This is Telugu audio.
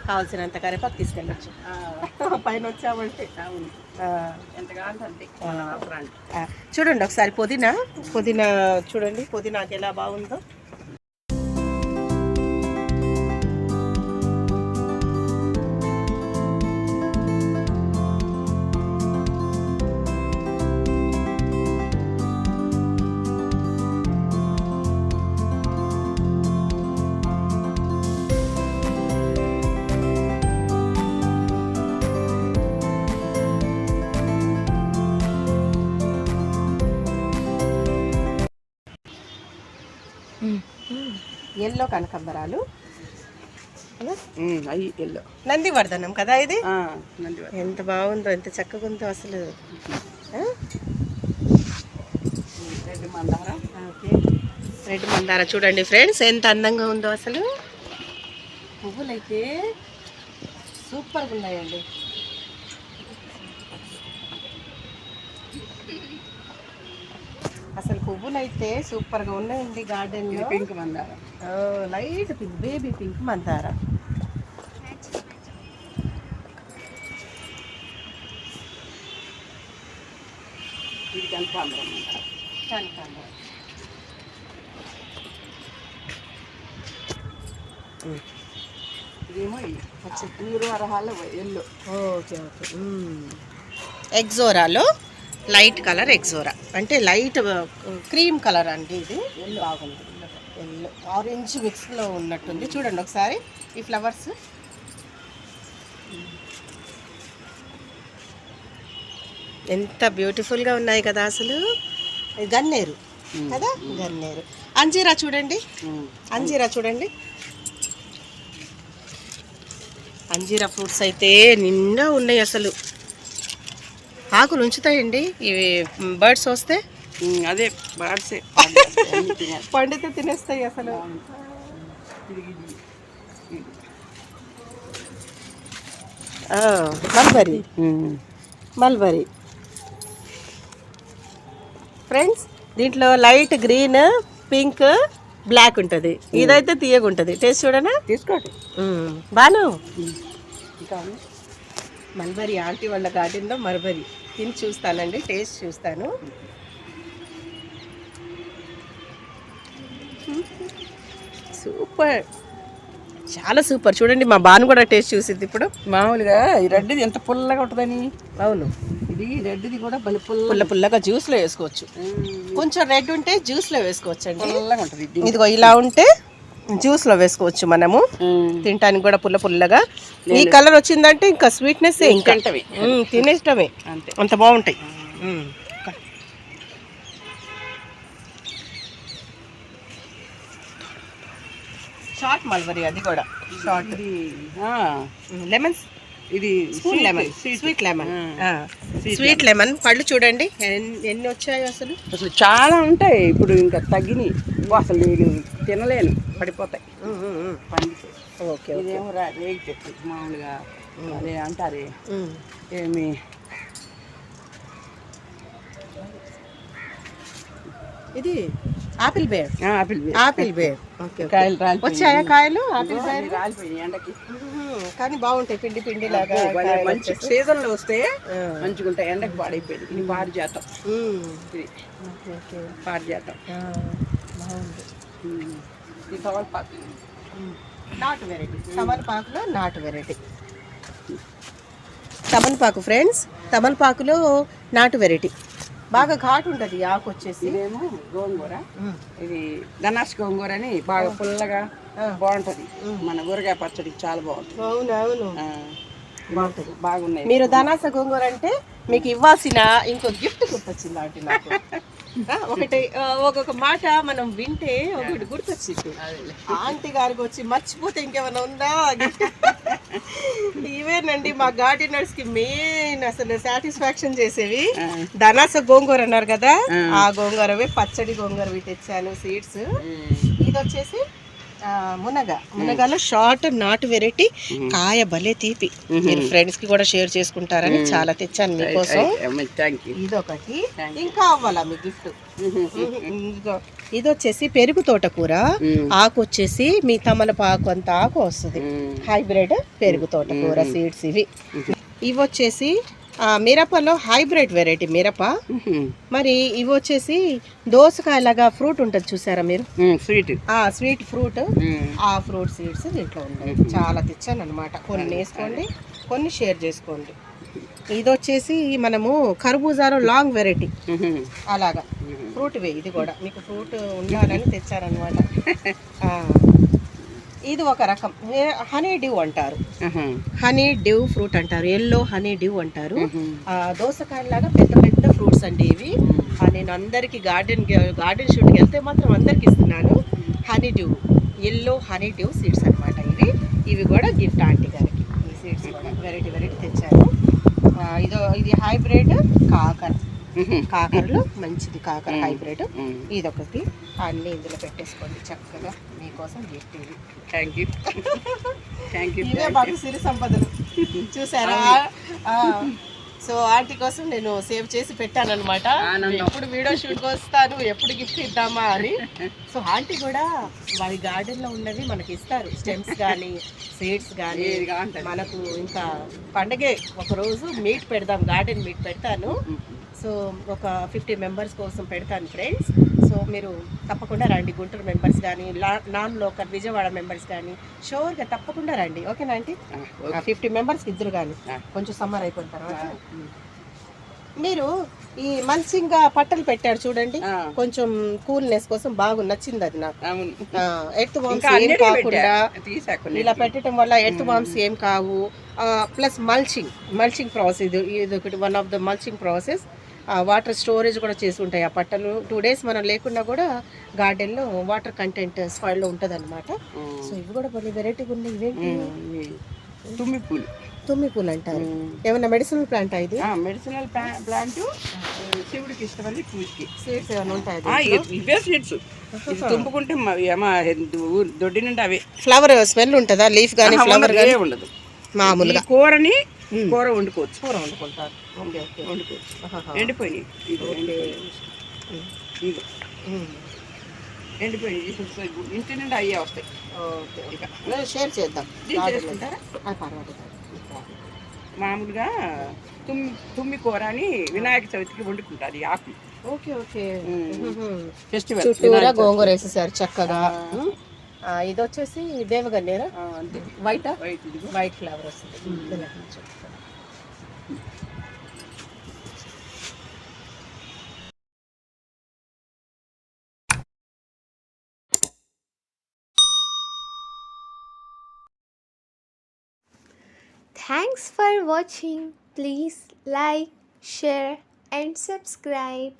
కావాల్సినంత కరివేపాకు తీసుకెళ్ళచ్చు. పైన వచ్చామంటే చూడండి ఒకసారి పుదీనా చూడండి, పుదీనాకి ఎలా బాగుందో. ఎల్లో కనకాంబరాలు, ఎల్లో నందివర్ధనం కదా ఇది. ఎంత బాగుందో, ఎంత చక్కగా ఉందో అసలు. రెడ్ మందార చూడండి ఫ్రెండ్స్, ఎంత అందంగా ఉందో అసలు. పువ్వులైతే సూపర్గా ఉన్నాయండి. అసలు పువ్వులైతే సూపర్గా ఉన్నాయండి గార్డెన్లో. పింక్ మందార, లైట్ పింక్, బేబీ పింక్ మందార. ఇది కనకాంబరం. ఇదేమో నీరు అరహాలు ఎల్లో. ఓకే. ఎగ్జోరాలో లైట్ కలర్ ఎగ్జోరా అంటే లైట్ క్రీమ్ కలర్ అండి. ఇది బాగుంది, ఎల్లో ఆరెంజ్ మిక్స్లో ఉన్నట్టుంది. చూడండి ఒకసారి ఈ ఫ్లవర్స్. ఎంత బ్యూటిఫుల్గా ఉన్నాయి కదా అసలు. గన్నేరు కదా, గన్నేరు. అంజీరా చూడండి, అంజీరా ఫ్రూట్స్ అయితే నిండా ఉన్నాయి అసలు. ఆకులు ఉంచుతాయండి ఇవి, బర్డ్స్ వస్తే. అదే బర్డ్సే పండితే తినేస్తాయి అసలు. మల్బరీ ఫ్రెండ్స్, దీంట్లో లైట్ గ్రీన్, పింక్, బ్లాక్ ఉంటుంది. ఇదైతే తీయగా ఉంటుంది. టేస్ట్ చూడనా, తీసుకోండి. బాను మల్బరీ ఆంటీ వాళ్ళ గార్డెన్లో మల్బరీ తిని చూస్తానండి, టేస్ట్ చూస్తాను. సూపర్, చాలా సూపర్. చూడండి మా బాను కూడా టేస్ట్ చూసింది ఇప్పుడు. మామూలుగా ఈ రెడ్డిది ఎంత పుల్లగా ఉంటుందని. అవును, ఇది రెడ్డిది కూడా పుల్లగా జ్యూస్లో వేసుకోవచ్చు. కొంచెం రెడ్ ఉంటే జ్యూస్లో వేసుకోవచ్చు అండి, పుల్లగా ఉంటుంది. ఇదిగో ఇలా ఉంటే జ్యూస్లో వేసుకోవచ్చు మనము. తినడానికి కూడా పుల్లగా. ఈ కలర్ వచ్చిందంటే ఇంకా స్వీట్నెస్, ఇంకా తినేటమే అంత బాగుంటాయి. షార్ట్ మల్బరీ, అది కూడా షార్ట్. లెమన్స్, ఇది స్వీట్ లెమన్ పళ్ళు చూడండి ఎన్ని వచ్చాయో అసలు. చాలా ఉంటాయి. ఇప్పుడు ఇంకా తగ్గినాయి అసలు, తినలేను, పడిపోతాయి. ఓకే. ఇదేమో రేగి చెట్టు మామూలుగా అదే అంటారు. ఏమి ఇది ఆపిల్ బేర్. కాయలు వచ్చాయా? కాయలు ఆపిల్ బేర్ రాలిపోయినాయి ఎండకి, కానీ బాగుంటాయి, పిండి లాగా. మంచి సీజన్ లో వస్తే మంచిగా ఉంటాయి. ఎండకి పాడైపోయింది. ఇది పారిజాతం, పారిజాతం బాగుంది. ఇది తమలపాకు, నాటు వెరైటీ. తమలపాకులో నాటు వెరైటీ. తమలపాకు ఫ్రెండ్స్, తమలపాకులో నాటు వెరైటీ. బాగా ఘాటు ఉంటుంది ఆకు వచ్చేసి. ఇదేమో గోంగూర. ఇది ధనాష్ గోంగూర అని బాగా పుల్లగా బాగుంటది. మన ఊరగాయ పచ్చడి చాలా బాగుంటుంది. అవునవును, బాగుంటుంది. బాగున్నాయి. మీరు ధనాస గోంగూర అంటే మీకు ఇవ్వాల్సిన ఇంకో గిఫ్ట్ గుర్తొచ్చింది ఆంటీ నాకు. ఒక్కొక్క మాట మనం వింటే ఒకటి గుర్తొచ్చింది. ఆంటీ గారికి వచ్చి మర్చిపోతే ఇంకేమైనా ఉందా గిఫ్ట్. ఇవేనండి మా గార్డెనర్స్ కి మెయిన్ అసలు సాటిస్ఫాక్షన్ చేసేవి. ధనాస గోంగూర అన్నారు కదా, ఆ గోంగూరవే పచ్చడి గోంగూరవి తెచ్చాను, సీడ్స్. ఇది వచ్చేసి మునగలో షార్ట్ నాటు వెరైటీ, కాయ భలే తీపి. మీరు ఫ్రెండ్స్ కి కూడా షేర్ చేసుకుంటారని చాలా తెచ్చాను మీకోసం. ఇదొకటి. ఇంకా అవ్వాలా మీ గిఫ్ట్. ఇది వచ్చేసి పెరుగు తోటకూర. ఆకు వచ్చేసి మీ తమలపాకు అంత ఆకు వస్తుంది. హైబ్రిడ్ పెరుగు తోటకూర సీడ్స్ ఇవి. ఇవి వచ్చేసి మిరపలో హైబ్రిడ్ వెరైటీ మిరప. మరి ఇవి వచ్చేసి దోసకాయలాగా ఫ్రూట్ ఉంటుంది చూసారా మీరు, స్వీట్ ఫ్రూట్. ఆ ఫ్రూట్ సీడ్స్ దీంట్లో ఉన్నాయి. చాలా తెచ్చాను అనమాట. కొన్ని వేసుకోండి, కొన్ని షేర్ చేసుకోండి. ఇది వచ్చేసి మనము కర్బూజాలో లాంగ్ వెరైటీ అలాగా ఫ్రూట్ వే. ఇది కూడా మీకు ఫ్రూట్ ఉండాలని తెచ్చారనమాట. ఇది ఒక రకం హనీ డ్యూ అంటారు. హనీ డ్యూ ఫ్రూట్ అంటారు, ఎల్లో హనీ డ్యూ అంటారు. దోసకాయలాగా పెద్ద పెద్ద ఫ్రూట్స్ అండి ఇవి. నేను అందరికి గార్డెన్ షూట్కి వెళ్తే మాత్రం అందరికి ఇస్తున్నాను. Honey due, yellow honey due seeds అనమాట ఇవి కూడా గిఫ్ట్ ఆంటీ గారికి. ఈ సీడ్స్ కూడా వెరైటీ తెచ్చాను. ఇది హైబ్రిడ్ కాకరలో మంచిది, కాకర హైబ్రిడ్. ఇదొకటి. అన్నీ ఇందులో పెట్టేసుకోండి చక్కగా. మీకోసం గిఫ్ట్ ఇది. Thank you. ఇవే మాకు సిరి సంపదలు చూసారా. సో ఆంటీ కోసం నేను సేవ్ చేసి పెట్టాను అనమాట. ఎప్పుడు వీడియో షూట్కి వస్తాను, ఎప్పుడు గిఫ్ట్ ఇద్దామా అని. సో ఆంటీ కూడా వారి గార్డెన్లో ఉన్నవి మనకి ఇస్తారు, స్టెమ్స్ కానీ సీడ్స్ కానీ. మనకు ఇంకా పండగే ఒకరోజు మీట్ పెడదాం, గార్డెన్ మీట్ పెడతాను. సో ఒక 50 మెంబర్స్ కోసం పెడతాను ఫ్రెండ్స్. సో మీరు తప్పకుండా రండి. గుంటూరు మెంబర్స్ కానీ, నాన్ లోకల్ విజయవాడ మెంబర్స్ కానీ షోర్గా తప్పకుండా రండి. ఓకేనా ఆంటీ? 50 మెంబర్స్కి ఇద్దరు కానీ, కొంచెం సమ్మర్ అయిపోయిన తర్వాత. మీరు ఈ మల్చింగ్ పట్టలు పెట్టారు చూడండి, కొంచెం కూల్నెస్ కోసం బాగా నచ్చింది అది నాకు. ఎర్త్ వామ్స్ ఏం కాకుండా ఇలా పెట్టడం వల్ల ఎర్త్ వామ్స్ ఏం కావు. ప్లస్ మల్చింగ్ ప్రాసెస్, ఇది ఒకటి one of the mulching process. Water storage కూడా చేసి ఉంటాయి ఆ పట్టలు. 2 days మనం లేకున్నా కూడా గార్డెన్లో వాటర్ కంటెంట్ సాయిల్లో ఉంటుంది అనమాట. సో ఇవి కూడా కొన్ని వెరైటీగా ఉన్నాయి. ఇవేంటి? తుమ్మి పూలు అంటారు. ఏమన్నా మెడిసినల్ ప్లాంట్ ఇది? మెడిసినల్ ప్లాంట్, శివుడికి ఇష్టమని పూజకి. సీడ్స్ ఏమైనా ఉంటాయి? ఇవే సీడ్స్ తుంపుకుంటే దొడ్డి నుండి అవే. ఫ్లవర్ స్మెల్ ఉంటుందా? లీఫ్ కానీ ఫ్లవర్ కానీ ఉండదు. మామూలుగా కూర వండుకోవచ్చు. వండుకుంటారు. వండుకోవచ్చు. ఎండిపోయినాయి. ఎండిపోయినాయి ఇంటి నుండి అయ్యే వస్తాయి. షేర్ చేద్దాం. మామూలుగా తుమ్మి కూర అని వినాయక చవితికి వండుకుంటారు ఈ ఆకు. ఓకే. ఫెస్టివల్ చుట్టూరా గోంగూర వేసేసారు చక్కగా. ఇది వచ్చేసి దేవగన్నేరా, వైట్ ఫ్లవర్ వస్తుంది. Thanks for watching. Please like, share and subscribe.